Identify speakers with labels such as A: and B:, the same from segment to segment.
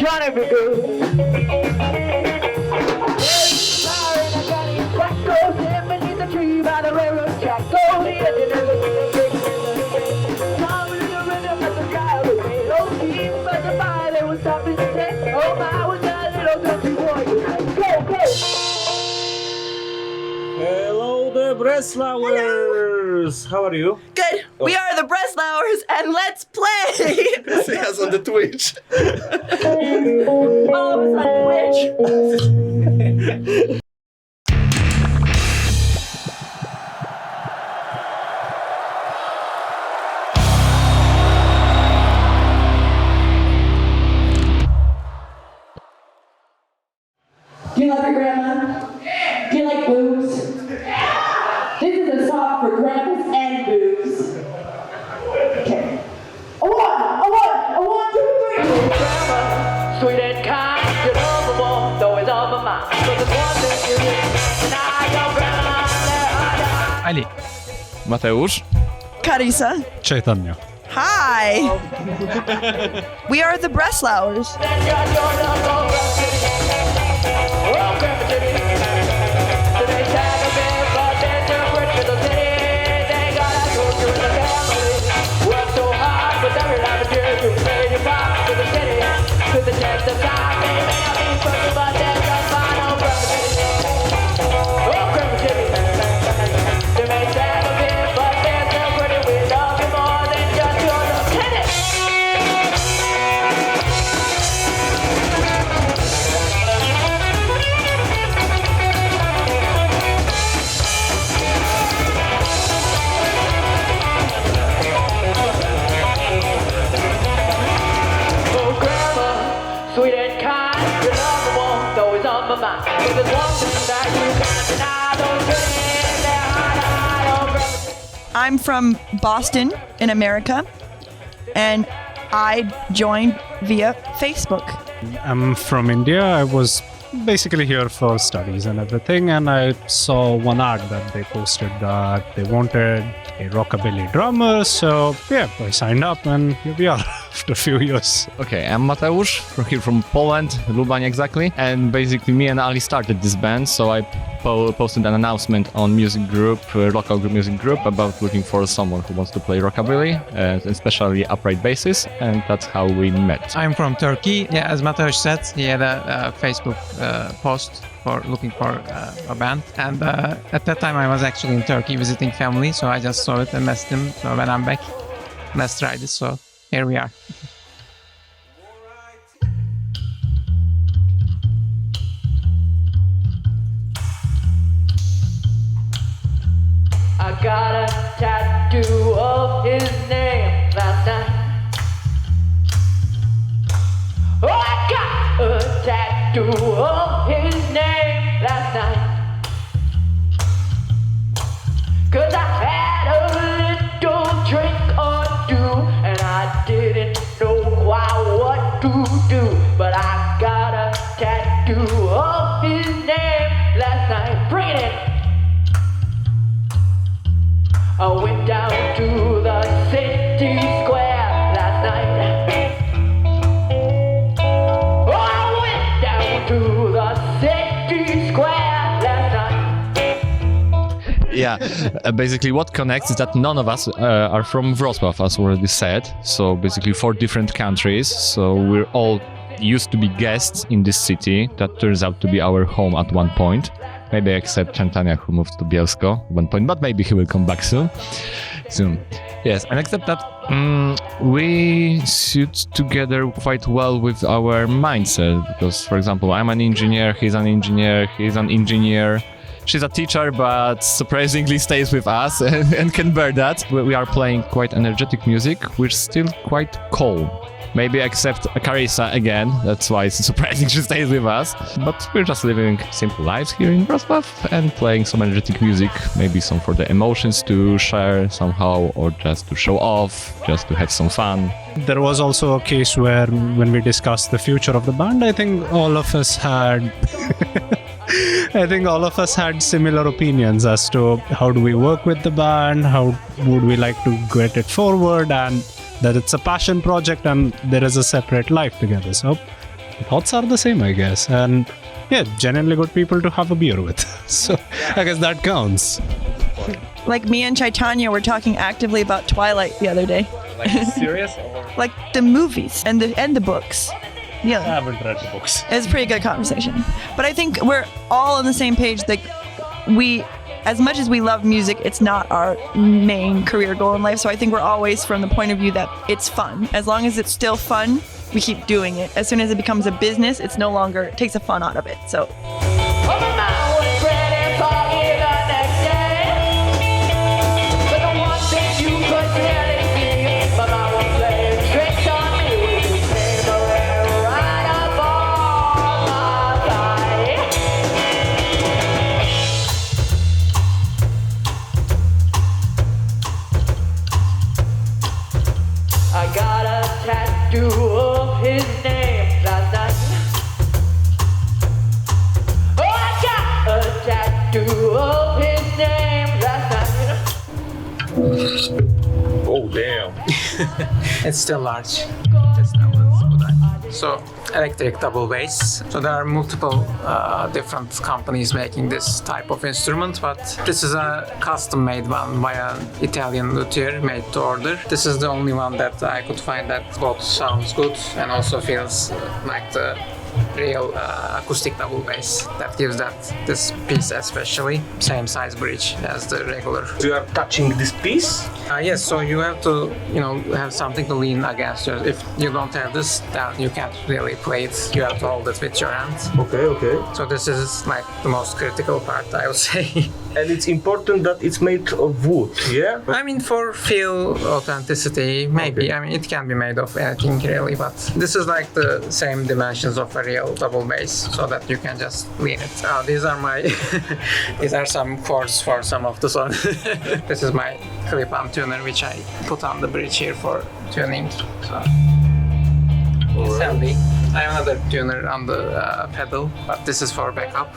A: trying to be good. What goes in beneath the tree by the railroad track? Go the engine and the Tom in the rhythm of the drive away. Oh, keep but the fire that was up in the day. Oh, my was a little country boy. Go, go.
B: Hello, the Breslauers. How are you?
C: Good.
B: Oh.
C: We are the Breslauers, and let's play.
D: See us on the Twitch.
C: All of us on Twitch.
E: Do you love your grandma? Do you like boobs? This is a song for grandmas and boobs. Okay. A one, 2, 3.
A: Grandma, sweet and kind, you love the one, though it's on my mind. But there's one thing you need, and I don't grandma,
F: Ali.
G: Mateusz.
C: Karissa.
F: Chaitanya.
C: Hi. We are the Breslauers. I'm from Boston in America, and I joined via Facebook.
F: I'm from India. I was basically here for studies and everything, and I saw one ad that they posted that they wanted a rockabilly drummer, so yeah, I signed up and here we are after a few years.
G: Okay, I'm Mateusz, from Poland, Lubań exactly, and basically me and Ali started this band, so I posted an announcement on music group, local group music group, about looking for someone who wants to play rockabilly, especially upright basses, and that's how we met.
H: I'm from Turkey. Yeah, as Mateusz said, he had a Facebook post for looking for a band, and at that time I was actually in Turkey visiting family, so I just saw it and messaged him. So when I'm back, let's try this. So here we are.
A: I got a tattoo of his name last night. Oh, I got a tattoo of his name last night. 'Cause I had a little drink or two, and I didn't know quite what to do. But I got a tattoo of his name last night. Bring it in. I went down to the city square last night. Oh, I went down to the city square last night.
G: Yeah, basically what connects is that none of us are from Wrocław, as already said, so basically 4 different countries, so we're all used to be guests in this city that turns out to be our home at one point. Maybe except Chaitanya, who moved to Bielsko at one point, but maybe he will come back soon. Yes, and except that we suit together quite well with our mindset, because, for example, I'm an engineer, he's an engineer, she's a teacher, but surprisingly stays with us and can bear that. We are playing quite energetic music, which is still quite calm. Maybe except Karissa again, that's why it's surprising she stays with us. But we're just living simple lives here in Wrocław and playing some energetic music, maybe some for the emotions to share somehow, or just to show off, just to have some fun.
F: There was also a case where when we discussed the future of the band, I think all of us had similar opinions as to how do we work with the band, how would we like to get it forward, and that it's a passion project and there is a separate life together. So thoughts are the same, I guess. And yeah, genuinely good people to have a beer with. So I guess that counts.
C: Like me and Chaitanya were talking actively about Twilight the other day.
B: Like serious?
C: Like the movies and the books. Yeah.
B: I haven't read the books.
C: It was a pretty good conversation. But I think we're all on the same page that as much as we love music, it's not our main career goal in life. So I think we're always from the point of view that it's fun. As long as it's still fun, we keep doing it. As soon as it becomes a business, it takes the fun out of it. So.
A: I got a tattoo of his name last night. Oh, I got a tattoo of his name last night.
B: Oh, damn.
H: It's still large. So electric double bass. So there are multiple different companies making this type of instrument, but this is a custom-made one by an Italian luthier, made to order. This is the only one that I could find that both sounds good and also feels like the real acoustic double bass that gives this piece especially same size bridge as the regular.
B: You are touching this piece?
H: Yes, so you have to have something to lean against. If you don't have this, then you can't really play it. You have to hold it with your hand.
B: Okay.
H: So this is like the most critical part, I would say.
B: And it's important that it's made of wood, yeah?
H: I mean, for feel authenticity, maybe. I mean, it can be made of anything really, but this is like the same dimensions of a real double bass, so that you can just lean it. These are my, these are some chords for some of the songs. This is my clip-on tuner, which I put on the bridge here for tuning. So. It's handy. I have another tuner on the pedal, but this is for backup.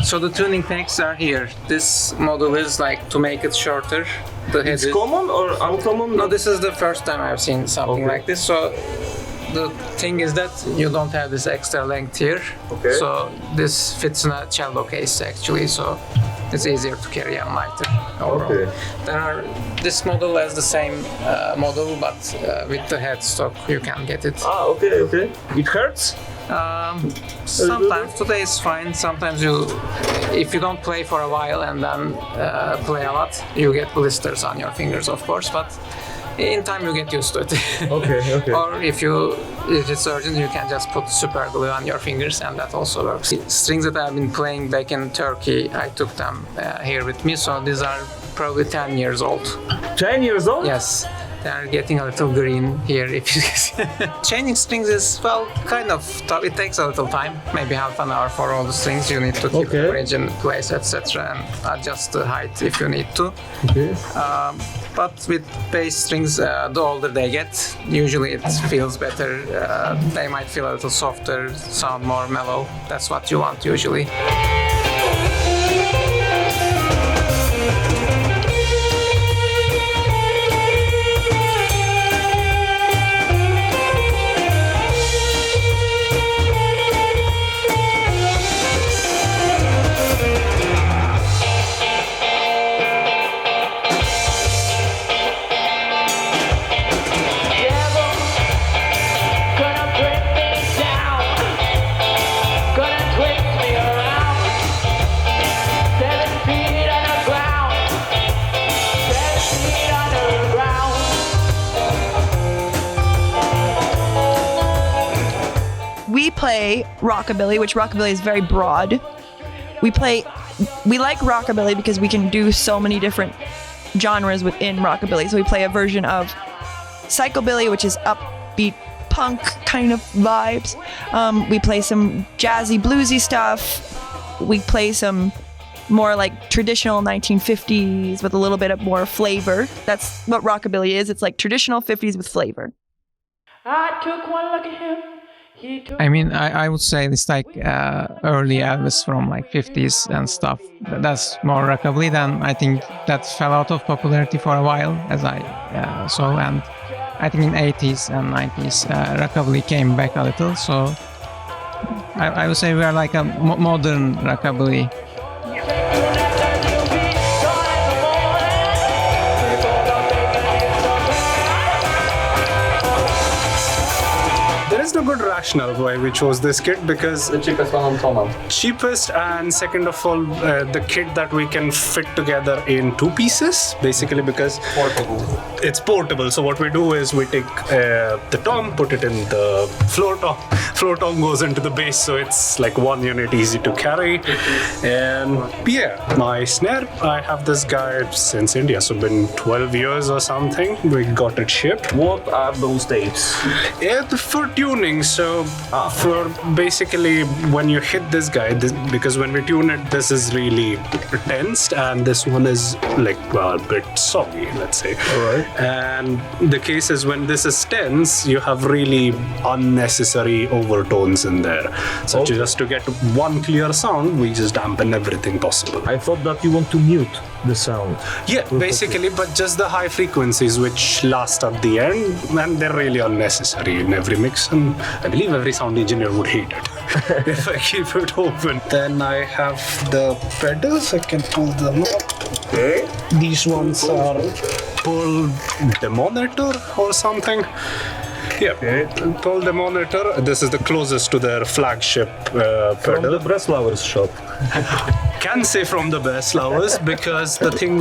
H: So the tuning pegs are here. This model is like to make it shorter. The head
B: It's
H: is
B: common or uncommon?
H: No, this is the first time I've seen something like this. So the thing is that you don't have this extra length here.
B: Okay.
H: So this fits in a cello case actually. So it's easier to carry and lighter overall.
B: Okay.
H: This model has the same model, but with the headstock you can get it.
B: Okay. It hurts?
H: Sometimes today is fine. Sometimes if you don't play for a while and then play a lot, you get blisters on your fingers, of course. But in time you get used to it.
B: Okay.
H: Or if it's urgent, you can just put super glue on your fingers, and that also works. Strings that I've been playing back in Turkey, I took them here with me. So these are probably 10 years old.
B: 10 years old?
H: Yes. They're getting a little green here. If you changing strings is kind of tough. It takes a little time, maybe half an hour for all the strings. You need to keep the bridge in place, etc., and adjust the height if you need to.
B: Okay.
H: But with bass strings, the older they get, usually it feels better. They might feel a little softer, sound more mellow. That's what you want usually.
C: We play rockabilly, which rockabilly is very broad. We like rockabilly because we can do so many different genres within rockabilly. So we play a version of psychobilly, which is upbeat punk kind of vibes. We play some jazzy bluesy stuff. We play some more like traditional 1950s with a little bit of more flavor. That's what rockabilly is. It's like traditional 50s with flavor.
A: I took one look at him.
H: I mean, I would say it's like early Elvis from like 50s and stuff. That's more rockabilly than I think that fell out of popularity for a while, as I saw. And I think in 80s and 90s, rockabilly came back a little. So I would say we are like a modern rockabilly.
F: There is no good rationale why we chose this kit, because
D: The cheapest one on Toma.
F: cheapest, and second of all, the kit that we can fit together in 2 pieces, basically because
D: Portable.
F: it's portable. So what we do is we take the tom, put it in the floor tom. Floor tom goes into the bass, so it's like one unit, easy to carry. And yeah, my snare, I have this guy since India, so been 12 years or something. We got it shipped.
B: What are those tapes?
F: Yeah, for tuning. So for basically when you hit this guy, because when we tune it, this is really tensed, and this one is like a bit soggy, let's say.
B: Alright.
F: And the case is when this is tense, you have really unnecessary overtones in there. So
B: Okay.
F: just to get one clear sound, we just dampen everything possible.
B: I thought that you want to mute the sound.
F: Yeah, basically, but just the high frequencies which last at the end, and they're really unnecessary in every mix, and I believe every sound engineer would hate it if I keep it open. Then I have the pedals, I can pull them up.
B: Okay.
F: These ones are pull the monitor or something. Yeah, pull the monitor. This is the closest to their flagship
B: From
F: pedal.
B: the Breslauers shop.
F: Can say from the Breslauers, because the thing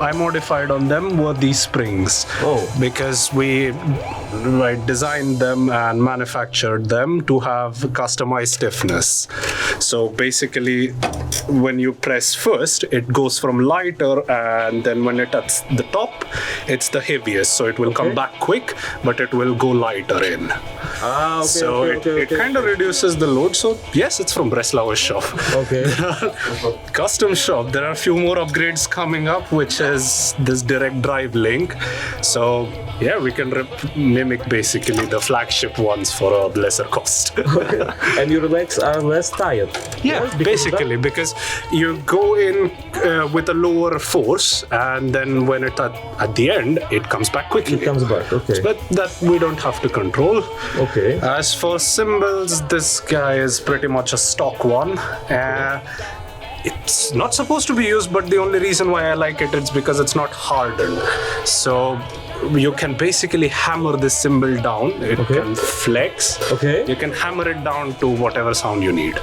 F: I modified on them were these springs.
B: Oh.
F: Because I designed them and manufactured them to have customized stiffness. So basically, when you press first, it goes from lighter, and then when it touches the top, it's the heaviest. So it will come back quick, but it will go lighter in.
B: Ah, okay,
F: So it kind of reduces the load. So yes, it's from Breslauers shop.
B: Okay.
F: Custom shop. There are a few more upgrades coming up, which is this direct drive link. So yeah, we can mimic basically the flagship ones for a lesser cost.
B: And your legs are less tired.
F: Yeah,
B: Yes, because
F: basically, because you go in with a lower force, and then when it at the end, it comes back quickly.
B: It comes back, okay.
F: But that we don't have to control.
B: Okay.
F: As for cymbals, this guy is pretty much a stock one. It's not supposed to be used, but the only reason why I like it is because it's not hardened. So you can basically hammer this cymbal down. It can flex.
B: Okay.
F: You can hammer it down to whatever sound you need.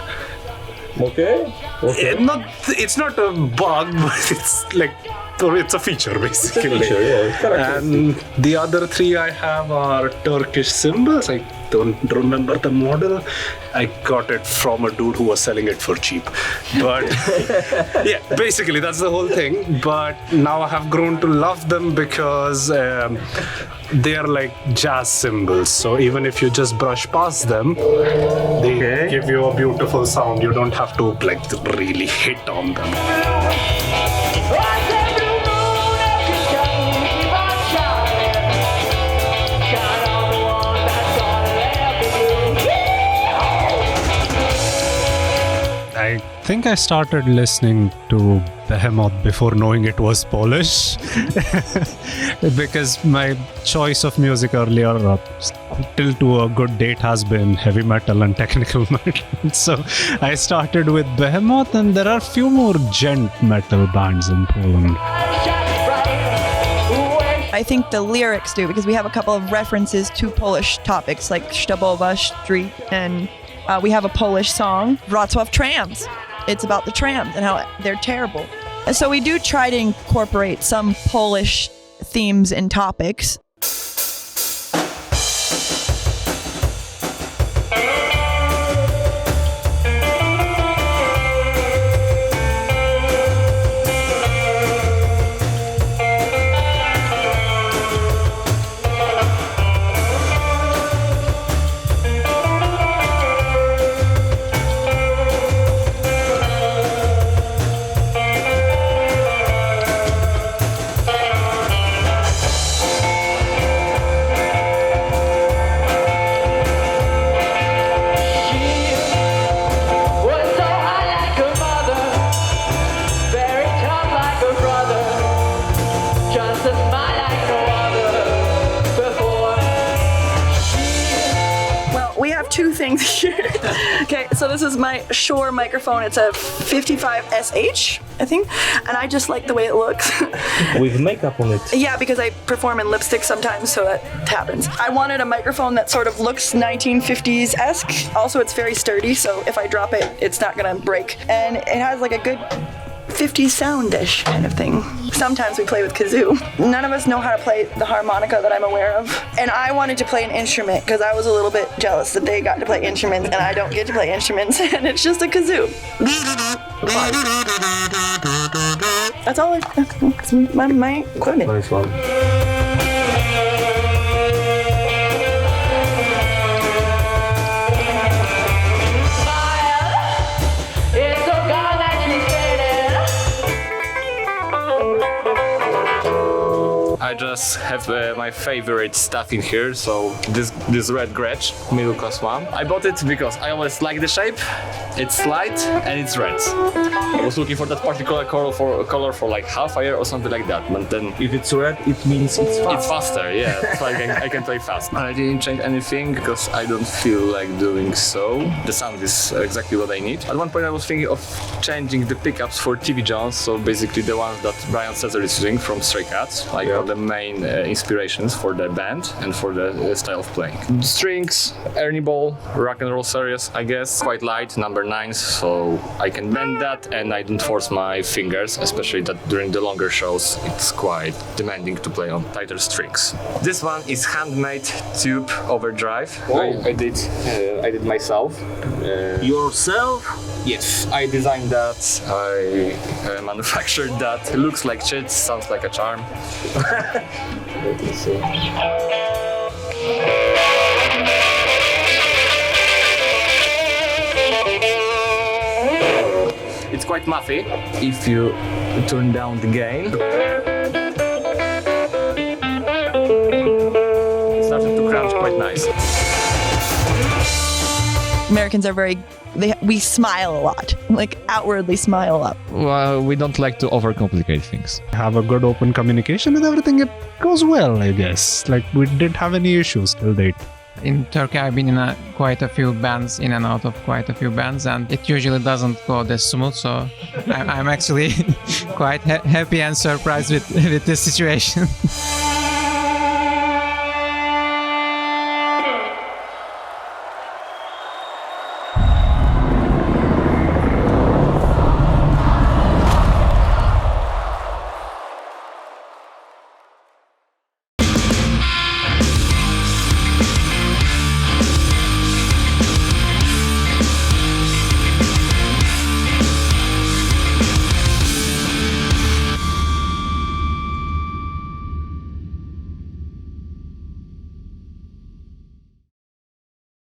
B: Okay. Okay.
F: It's not a bug, but it's a feature basically.
B: feature, yeah, characteristic.
F: And the other 3 I have are Turkish cymbals. I don't remember the model. I got it from a dude who was selling it for cheap. But yeah, basically that's the whole thing. But now I have grown to love them because they are like jazz cymbals. So even if you just brush past them, they give you a beautiful sound. You don't have to really hit on them. I think I started listening to Behemoth before knowing it was Polish because my choice of music earlier till to a good date has been heavy metal and technical metal. So I started with Behemoth, and there are few more gent metal bands in Poland.
C: I think the lyrics do, because we have a couple of references to Polish topics like Sztabowa Street, and we have a Polish song, Wrocław Trams. It's about the trams and how they're terrible. And so we do try to incorporate some Polish themes and topics. things here. Okay, so this is my Shure microphone. It's a 55SH, I think, and I just like the way it looks.
B: With makeup on it.
C: Yeah, because I perform in lipstick sometimes, so that happens. I wanted a microphone that sort of looks 1950s-esque. Also, it's very sturdy, so if I drop it, it's not gonna break. And it has like a good 50s sound-ish kind of thing. Sometimes we play with kazoo. None of us know how to play the harmonica that I'm aware of. And I wanted to play an instrument because I was a little bit jealous that they got to play instruments and I don't get to play instruments, and it's just a kazoo. That's all that's my equipment.
B: Nice one.
G: I just have my favorite stuff in here, so this red gracie, middle class one. I bought it because I always like the shape. It's light and it's red. I was looking for that particular color for like half a year or something like that, but then
B: If it's red, it means it's fast.
G: it's faster, yeah. So I can play fast. I didn't change anything because I don't feel like doing so. The sound is exactly what I need. At one point I was thinking of changing the pickups for TV Jones, so basically the ones that Brian Setzer is using from Stray Cats, like the main inspirations for the band and for the style of playing. The strings, Ernie Ball, rock and roll series, I guess, quite light, number 9s, so I can bend that and I don't force my fingers, especially that during the longer shows it's quite demanding to play on tighter strings. This one is handmade tube overdrive. I did myself.
B: Yourself?
G: Yes, I designed that. I manufactured that. It looks like shit, sounds like a charm.
B: Let me see.
G: It's quite muffy if you turn down the gain. It started to crunch quite nice.
C: Americans are we smile a lot, like outwardly smile a lot.
G: Well, we don't like to overcomplicate things.
F: Have a good open communication and everything, it goes well, I guess. Like, we didn't have any issues till date.
H: In Turkey, I've been in quite a few bands, in and out of quite a few bands, and it usually doesn't go this smooth. So I'm actually quite happy and surprised with this situation.